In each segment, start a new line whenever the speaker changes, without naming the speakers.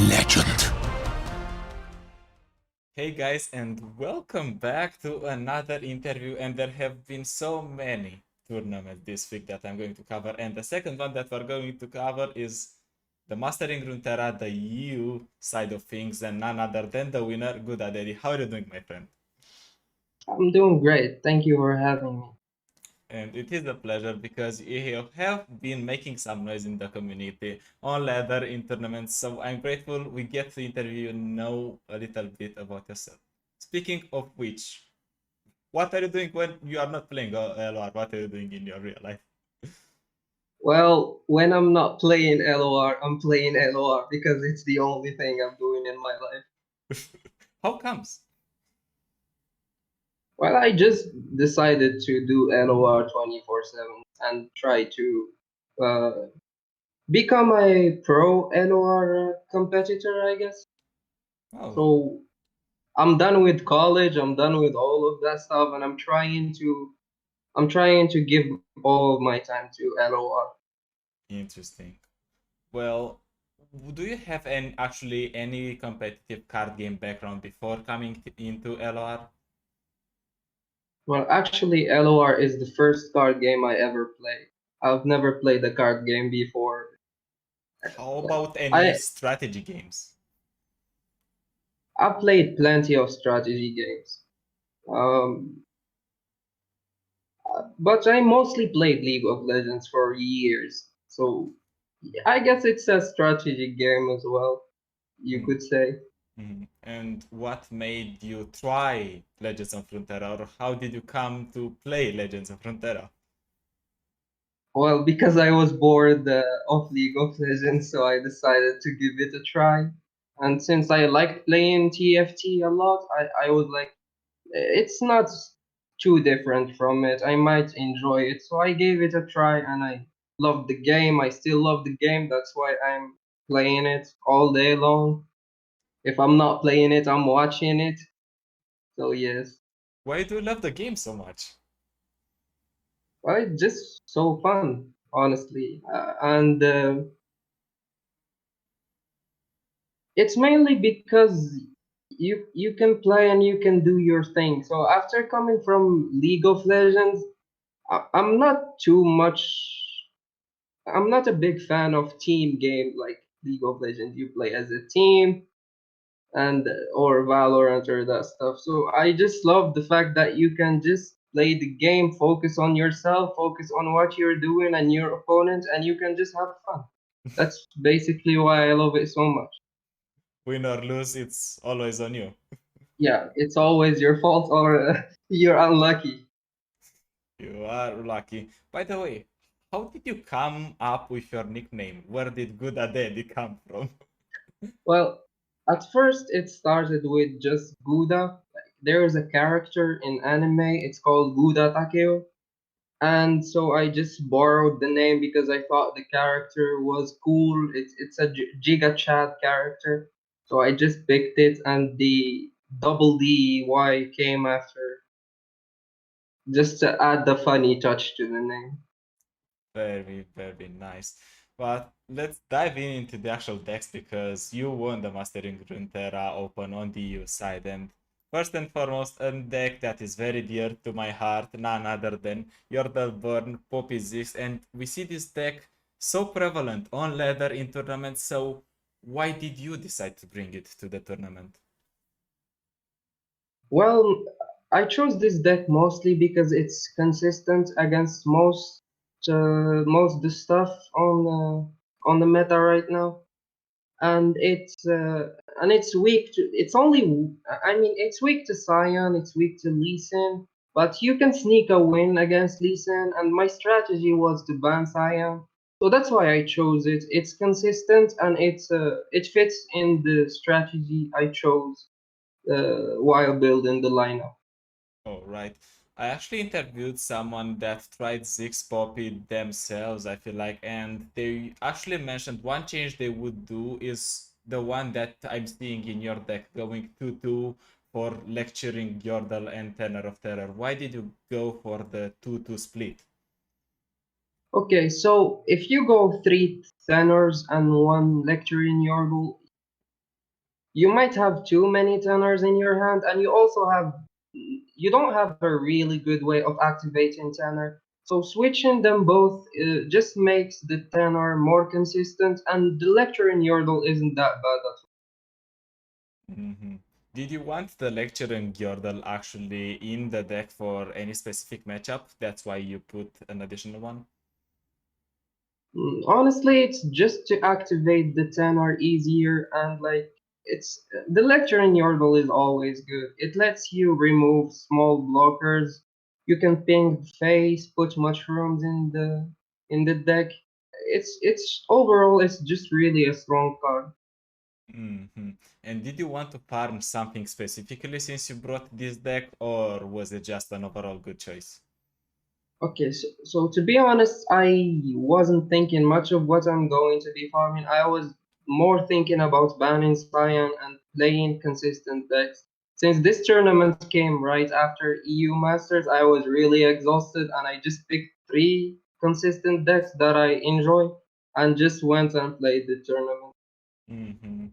legend.
Hey guys, and welcome back to another interview. And there have been so many tournaments this week that I'm going to cover. And the second one that we're going to cover is the Mastering Runeterra, the EU side of things, and none other than the winner, Gouda ddy. How are you doing, my friend?
I'm doing great. Thank you for having me.
And it is a pleasure because you have been making some noise in the community on ladder in tournaments. So I'm grateful we get to interview you, know a little bit about yourself. Speaking of which, what are you doing when you are not playing LOR? What are you doing in your real life?
Well, when I'm not playing LOR, I'm playing LOR because it's the only thing I'm doing in my life.
How comes?
Well, I just decided to do LOR 24/7 and try to uh, become a pro LOR competitor, I guess.
Oh,
So I'm done with college. I'm done with all of that stuff, and I'm trying to give all of my time to LOR.
interesting. Well, do you have any competitive card game background before coming into LOR?
Well, actually, LOR is the first card game I ever played. I've never played a card game before.
How
Like,
about any
I
strategy games?
I played plenty of strategy games, um, but I mostly played League of Legends for years. So I guess it's a strategy game as well, you
Mm,
could say.
And what made you try Legends of Runeterra, or how did you come to play Legends of Runeterra?
Well, because I was bored of League of Legends, so I decided to give it a try. And since I liked playing TFT a lot, I was like, it's not too different from it. I might enjoy it. So I gave it a try and I loved the game. I still love the game. That's why I'm playing it all day long. If I'm not playing it, I'm watching it. So yes.
Why do you love the game so much?
Well, it's just so fun, honestly. And it's mainly because you can play and you can do your thing. So after coming from League of Legends, I'm not too much. I'm not a big fan of team games like League of Legends. You play as a team and or Valorant or that stuff. So I just love the fact that you can just play the game, focus on yourself, focus on what you're doing and your opponent, and you can just have fun. That's basically why I love it so much.
Win or lose, it's always on you.
Yeah, it's always your fault or you're unlucky.
You are lucky. By the way, how did you come up with your nickname? Where did Gouda ddy come from?
Well, at first it started with just Gouda. Like, there is a character in anime, it's called Gouda ddy, and so I just borrowed the name because I thought the character was cool. It's a Giga Chat character, so I just picked it, and the double DY came after, just to add the funny touch to the name.
Very, very nice. But let's dive into the actual decks because you won the Mastering Runeterra Open on the EU side. And first and foremost, a deck that is very dear to my heart, none other than Yordle Burn, Poppy Ziggs. And we see this deck so prevalent on ladder in tournaments. So why did you decide to bring it to the tournament?
Well, I chose this deck mostly because it's consistent against most the stuff on the meta right now, and it's weak to it's only I mean it's weak to Sion, it's weak to Lee Sin, but you can sneak a win against Lee Sin, and my strategy was to ban Sion, so that's why I chose it. It's consistent and it fits in the strategy I chose while building the lineup.
Oh, right. I actually interviewed someone that tried Ziggs Poppy themselves, I feel like, and they actually mentioned one change they would do is the one that I'm seeing in your deck, going 2-2 for lecturing Yordle and Tenor of Terror. Why did you go for the 2-2 split?
Okay, so if you go three tenors and one lecture in Yordle, you might have too many tenors in your hand, and you don't have a really good way of activating tenor. So switching them both just makes the tenor more consistent, and the lecture in Yordle isn't that bad at all.
Hmm. Did you want the lecture in Yordle actually in the deck for any specific matchup? That's why you put an additional one?
Honestly, it's just to activate the tenor easier, and like it's the lecture in Yordle is always good. It lets you remove small blockers. You can ping face, put mushrooms in the deck. It's overall it's just really a strong card.
Hmm. And did you want to farm something specifically since you brought this deck, or was it just an overall good choice?
Okay, so to be honest, I wasn't thinking much of what I'm going to be farming. I was more thinking about banning Cyan and playing consistent decks. Since this tournament came right after EU Masters, I was really exhausted and I just picked three consistent decks that I enjoy and just went and played the tournament.
Hmm.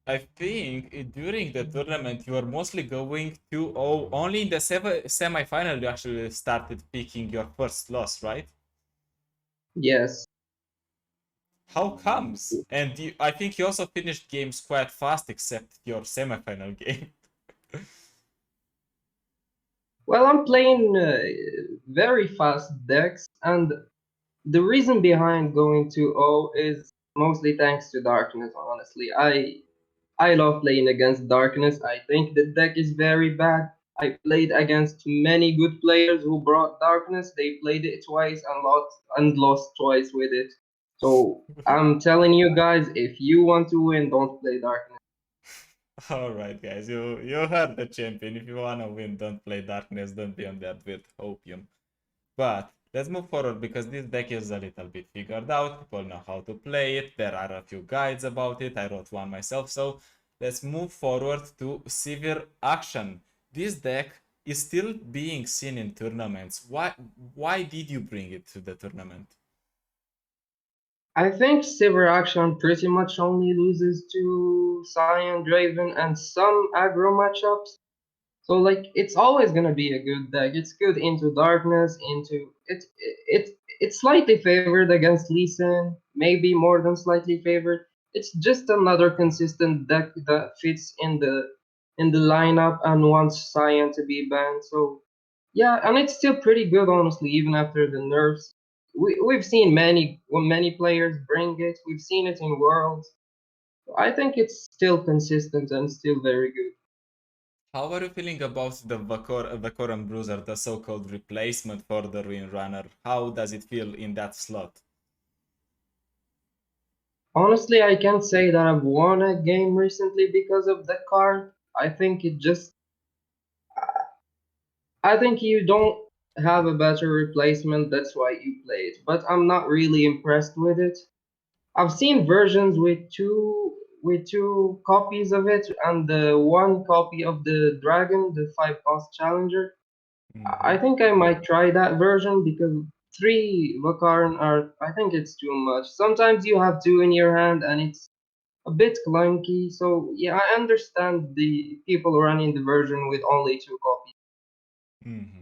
I think during the tournament you were mostly going 2-0. Only in the semi-final you actually started picking your first loss, right?
Yes.
How comes? And I think you also finished games quite fast, except your semi-final game.
Well, I'm playing very fast decks, and the reason behind going 2-0 is mostly thanks to Darkness, honestly. I love playing against Darkness. I think the deck is very bad. I played against many good players who brought Darkness. They played it twice and lost twice with it. So I'm telling you guys, if you want to win, don't play Darkness.
All right, guys, you heard the champion. If you wanna win, don't play Darkness. Don't be on that with Opium. But let's move forward because this deck is a little bit figured out. People know how to play it. There are a few guides about it. I wrote one myself. So let's move forward to Sivir Akshan. This deck is still being seen in tournaments. Why did you bring it to the tournament?
I think Silver Action pretty much only loses to Cyan, Draven, and some aggro matchups. So like it's always gonna be a good deck. It's good into darkness, into it's slightly favored against Lee Sin, maybe more than slightly favored. It's just another consistent deck that fits in the lineup and wants Cyan to be banned. So yeah, and it's still pretty good honestly, even after the nerfs. We've seen many players bring it. We've seen it in Worlds. I think it's still consistent and still very good.
How are you feeling about the Vakoran Bruiser, the so-called replacement for the Ruin Runner? How does it feel in that slot?
Honestly, I can't say that I've won a game recently because of the card. I think you don't have a better replacement, that's why you play it. But I'm not really impressed with it. I've seen versions with two copies of it and the one copy of the dragon, the 5 cost challenger. I
Hmm.
think I might try that version because three Vakarn are I think it's too much. Sometimes you have two in your hand and it's a bit clunky. So yeah, I understand the people running the version with only two copies.
Hmm.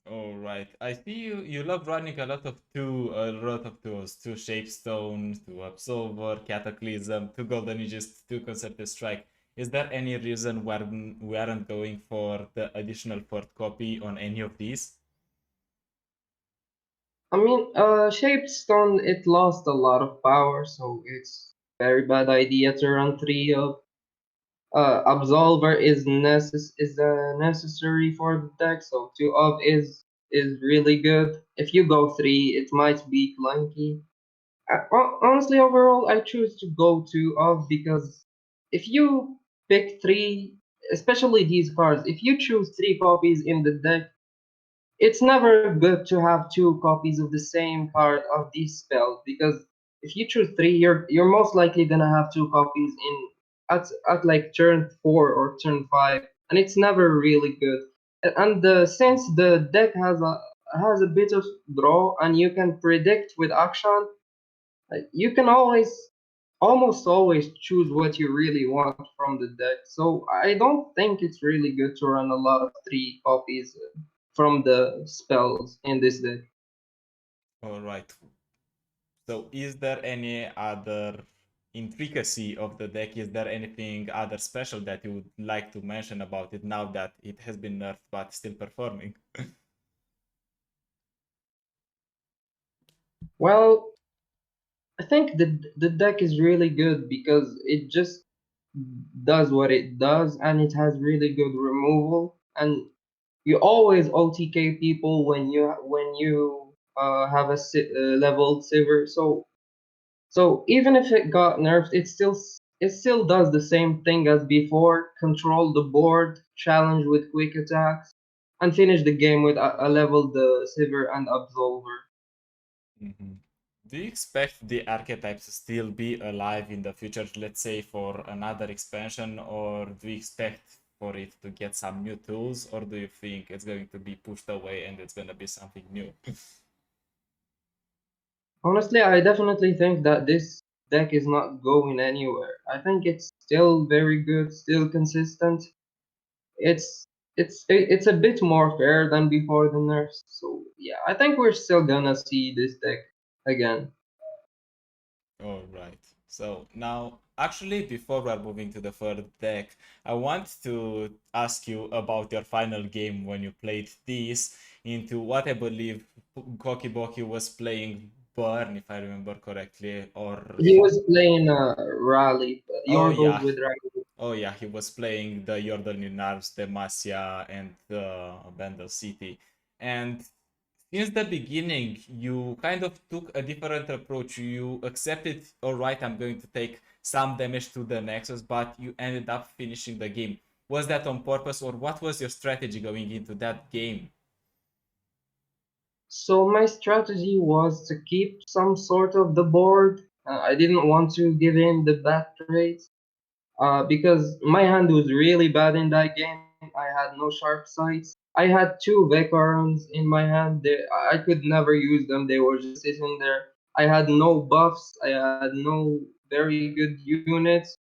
All right. I see you love running a lot of tools, two Shapestone, two Absolver, Cataclysm, two Golden Aegis, two Concerted Strike. Is there any reason why we aren't going for the additional fourth copy on any of these?
I mean, Shapestone it lost a lot of power, so it's very bad idea to run three of. Absolver is necessary for the deck, so two of is really good. If you go three, it might be clunky. Honestly, overall, I choose to go two of because if you pick three, especially these cards, if you choose three copies in the deck, it's never good to have two copies of the same card of these spells because if you choose three, you're most likely gonna have two copies in at like turn 4 or turn 5, and it's never really good. And since the deck has a bit of draw, and you can predict with action, you can always almost always choose what you really want from the deck. So I don't think it's really good to run a lot of three copies from the spells in this deck.
All right. So, is there any other intricacy of the deck? Is there anything other special that you would like to mention about it now that it has been nerfed but still performing?
Well, I think the deck is really good because it just does what it does and it has really good removal, and you always OTK people when you have a leveled Sivir. So even if it got nerfed, it still does the same thing as before: control the board, challenge with quick attacks, and finish the game with a leveled Sivir and Absolver.
Mhm. Do you expect the archetypes to still be alive in the future, let's say for another expansion, or do you expect for it to get some new tools, or do you think it's going to be pushed away and it's going to be something new?
Honestly, I definitely think that this deck is not going anywhere. I think it's still very good, still consistent. It's it's a bit more fair than before the nerfs. So yeah, I think we're still gonna see this deck again.
All right. So now, actually, before we're moving to the third deck, I want to ask you about your final game when you played this into what I believe Kokiboki was playing Burn, if I remember correctly, or
He was playing Rally,
oh
Yordles
yeah,
with Rally.
oh yeah, he was playing the Yordle Nerves, Demacia, and Vandal City. And since the beginning, you kind of took a different approach. You accepted, all right, I'm going to take some damage to the Nexus, but you ended up finishing the game. Was that on purpose, or what was your strategy going into that game?
So my strategy was to keep some sort of the board. I didn't want to give in the bad trades because my hand was really bad in that game. I had no sharp sights. I had two Vekarons in my hand. I could never use them. They were just sitting there. I had no buffs. I had no very good units.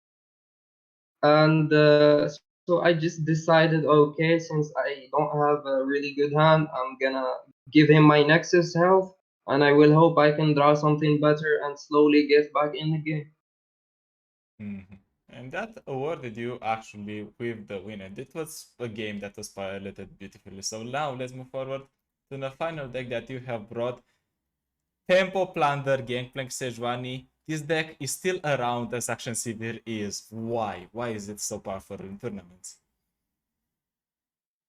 And so I just decided, okay, since I don't have a really good hand, I'm gonna give him my Nexus health, and I will hope I can draw something better and slowly get back in the game.
Mhm. And that awarded you actually with the win. And it was a game that was piloted beautifully. So now let's move forward to the final deck that you have brought. Tempo Plunder Gangplank Sejuani. This deck is still around as Akshan Sivir is. Why? Why is it so powerful in tournaments?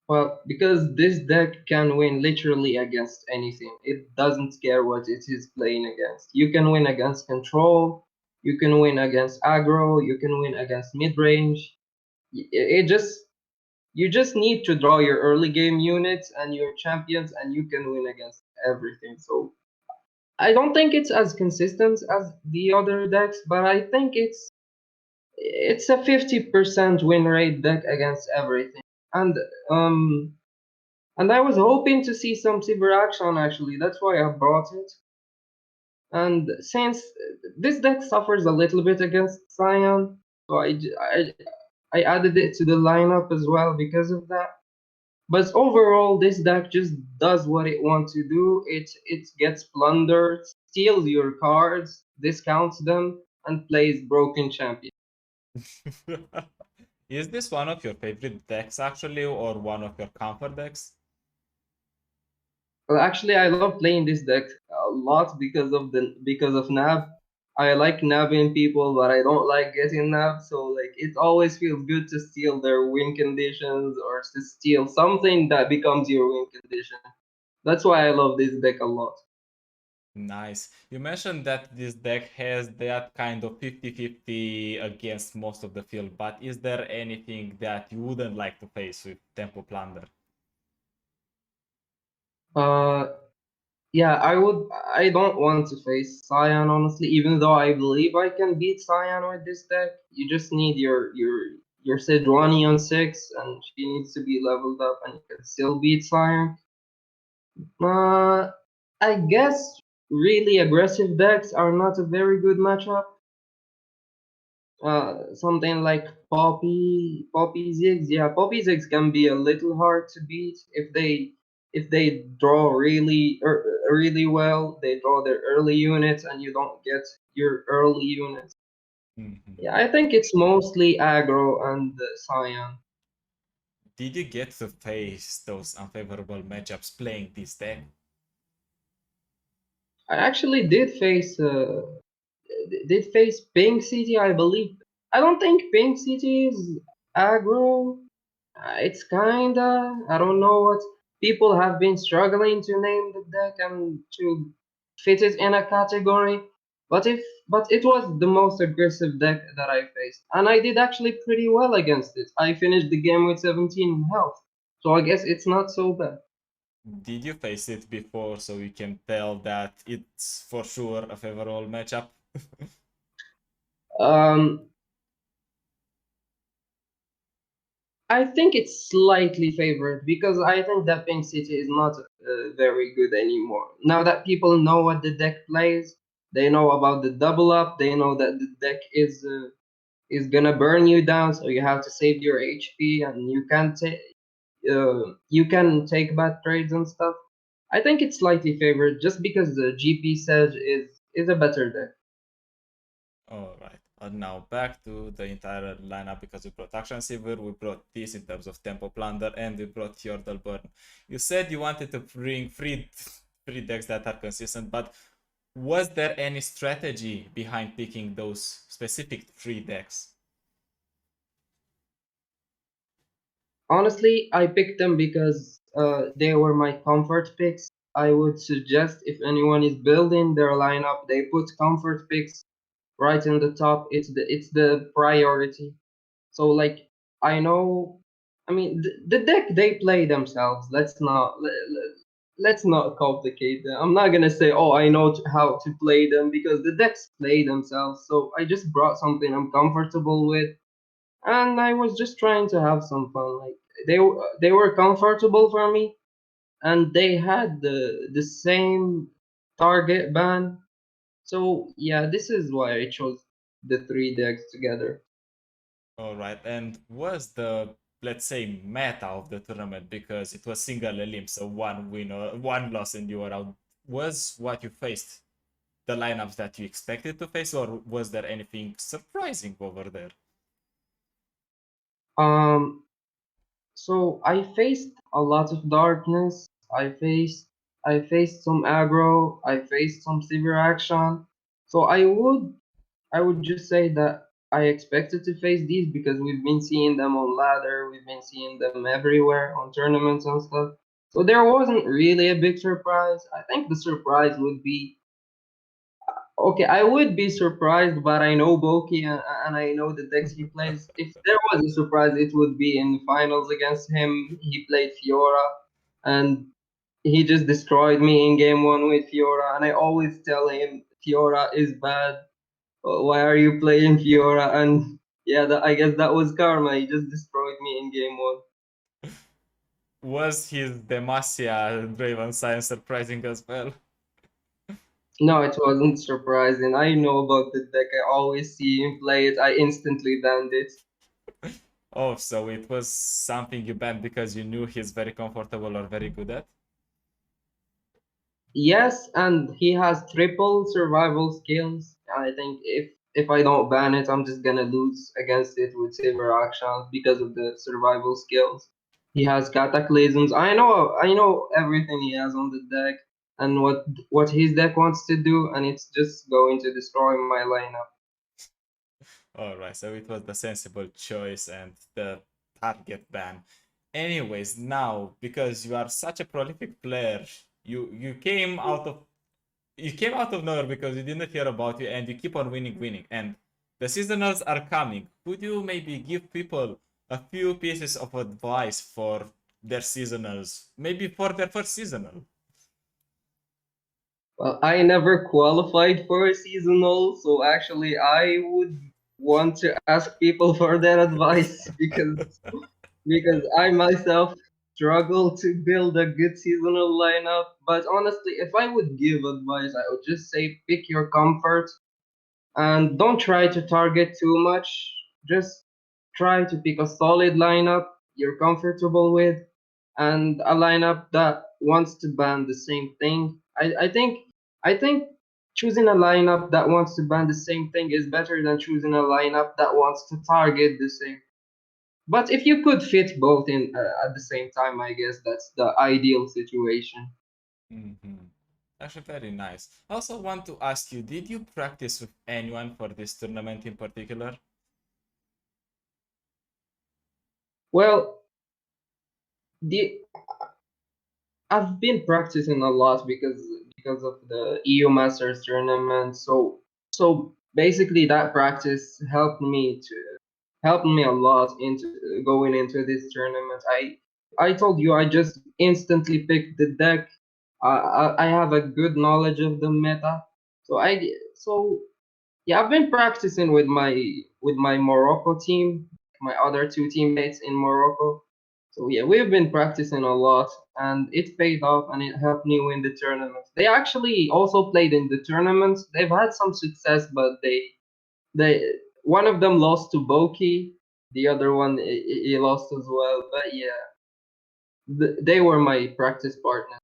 Well, because this deck can win literally against anything. It doesn't care what it is playing against. You can win against control, you can win against aggro, you can win against mid range. It just you just need to draw your early game units and your champions, and you can win against everything. So I don't think it's as consistent as the other decks, but I think it's a 50% win rate deck against everything. And um and I was hoping to see some Silver action actually. That's why I brought it. And since this deck suffers a little bit against Scion, so I added it to the lineup as well because of that. But overall, this deck just does what it wants to do. It gets plundered, steals your cards, discounts them, and plays broken champion.
Is this one of your favorite decks actually, or one of your comfort decks?
Well, actually, I love playing this deck a lot because of Nav. I like nabbing people, but I don't like getting nabbed. So like, it always feels good to steal their win conditions or to steal something that becomes your win condition. That's why I love this deck a lot.
Nice. You mentioned that this deck has that kind of 50-50 against most of the field, but is there anything that you wouldn't like to face with Tempo Plunder?
Uh, Yeah, I don't want to face Cyan honestly, even though I believe I can beat Cyan with this deck. You just need your Sejuani on 6, and she needs to be leveled up, and you can still beat Cyan. Uh, I guess really aggressive decks are not a very good matchup. Something like Poppy Zigs. Yeah, Poppy Zigs can be a little hard to beat if they draw really well. They draw their early units, and you don't get your early units.
Mhm.
Yeah, I think it's mostly aggro and Cyan.
Did you get to face those unfavorable matchups playing this deck?
I actually did face Pink City, I believe. I don't think Pink City is aggro. It's kinda. I don't know what people have been struggling to name the deck and to fit it in a category. But it was the most aggressive deck that I faced, and I did actually pretty well against it. I finished the game with 17 health, so I guess it's not so bad.
Did you face it before so you can tell that it's for sure a favorable matchup?
Um, I think it's slightly favored because I think that Pink City is not very good anymore. Now that people know what the deck plays, they know about the double up. They know that the deck is gonna burn you down, so you have to save your HP, and you can take bad trades and stuff. I think it's slightly favored just because the GP Sedge is a better deck.
Alright, and now back to the entire lineup because we brought Akshan Sivir, we brought this in terms of Tempo Plunder, and we brought Yordle Burn. You said you wanted to bring three decks that are consistent, but was there any strategy behind picking those specific three decks?
Honestly, I picked them because they were my comfort picks. I would suggest if anyone is building their lineup, they put comfort picks right in the top. It's the priority. So like I know, I mean the deck they play themselves. Let's not complicate them. I'm not gonna say oh I know how to play them because the decks play themselves. So I just brought something I'm comfortable with, and I was just trying to have some fun. Like they were comfortable for me, and they had the same target ban. So yeah, this is why I chose the three decks together.
Alright, and was the, let's say, meta of the tournament, because it was single elim, so one win or one loss and you were out, was what you faced the lineups that you expected to face, or was there anything surprising over there?
Um, so I faced a lot of darkness. I faced some aggro. I faced some severe action. So I would just say that I expected to face these because we've been seeing them on ladder, we've been seeing them everywhere on tournaments and stuff. So there wasn't really a big surprise. I think the surprise would be okay. I would be surprised, but I know Boki and I know the decks he plays. If there was a surprise, it would be in the finals against him. He played Fiora, and he just destroyed me in game one with Fiora. And I always tell him Fiora is bad, why are you playing Fiora? And yeah, I guess that was karma. He just destroyed me in game one.
Was his Demacia Draven Science surprising as well?
No, it wasn't surprising. I know about the deck. I always see him play it. I instantly banned it.
Oh, so it was something you banned because you knew he's very comfortable or very good at?
Yes, and he has triple survival skills. I think if I don't ban it, I'm just gonna lose against it with silver actions because of the survival skills. He has cataclysms. I know everything he has on the deck and what his deck wants to do, and it's just going to destroy my lineup.
Alright, so it was the sensible choice and the target ban. Anyways, now because you are such a prolific player, you came out of nowhere because we didn't hear about you and you keep on winning. And the seasonals are coming. Could you maybe give people a few pieces of advice for their seasonals? Maybe for their first seasonal?
Well, I never qualified for a seasonal, so actually I would want to ask people for their advice because I myself struggle to build a good seasonal lineup. But honestly, if I would give advice, I would just say pick your comfort And don't try to target too much. Just try to pick a solid lineup you're comfortable with, and a lineup that wants to ban the same thing. I think choosing a lineup that wants to ban the same thing is better than choosing a lineup that wants to target the same. But if you could fit both in at the same time, I guess that's the ideal situation.
Mm-hmm. Actually, very nice. I also want to ask you, did you practice with anyone for this tournament in particular?
Well, the I've been practicing a lot because of the EU Masters tournament. So basically, that practice helped me a lot into going into this tournament. I told you I just instantly picked the deck. I have a good knowledge of the meta. So yeah, I've been practicing with my Morocco team, my other two teammates in Morocco. So yeah, we've been practicing a lot, and it paid off, and it helped me win the tournament. They actually also played in the tournaments. They've had some success, but they one of them lost to Boki, the other one he lost as well. But yeah, they were my practice partners.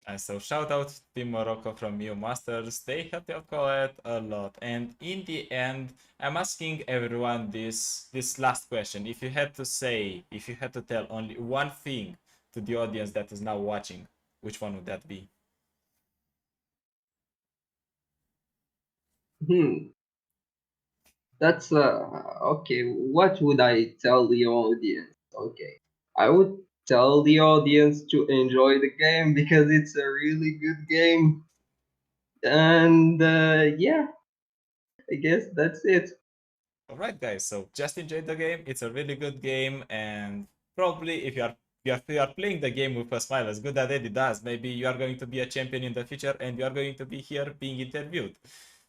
And so shout out to Team Morocco from You Masters. They helped your collab a lot. And in the end, I'm asking everyone this last question. If you had to tell only one thing to the audience that is now watching, which one would that be?
Hmm. That's okay. What would I tell the audience? Okay, I would tell the audience to enjoy the game because it's a really good game. And yeah, I guess that's it.
Alright guys, so just enjoy the game. It's a really good game, and probably if you are playing the game with a smile as good as Eddie does, maybe you are going to be a champion in the future and you are going to be here being interviewed.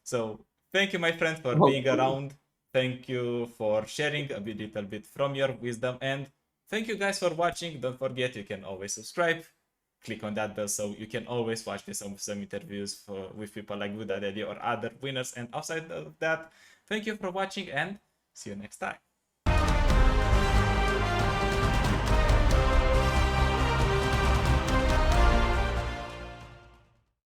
So thank you my friend for being
Hopefully.
around. Thank you for sharing a little bit from your wisdom, and thank you guys for watching. Don't forget you can always subscribe. Click on that bell so you can always watch me some interviews with people like Gouda ddy or other winners. And outside of that, thank you for watching and see you next time.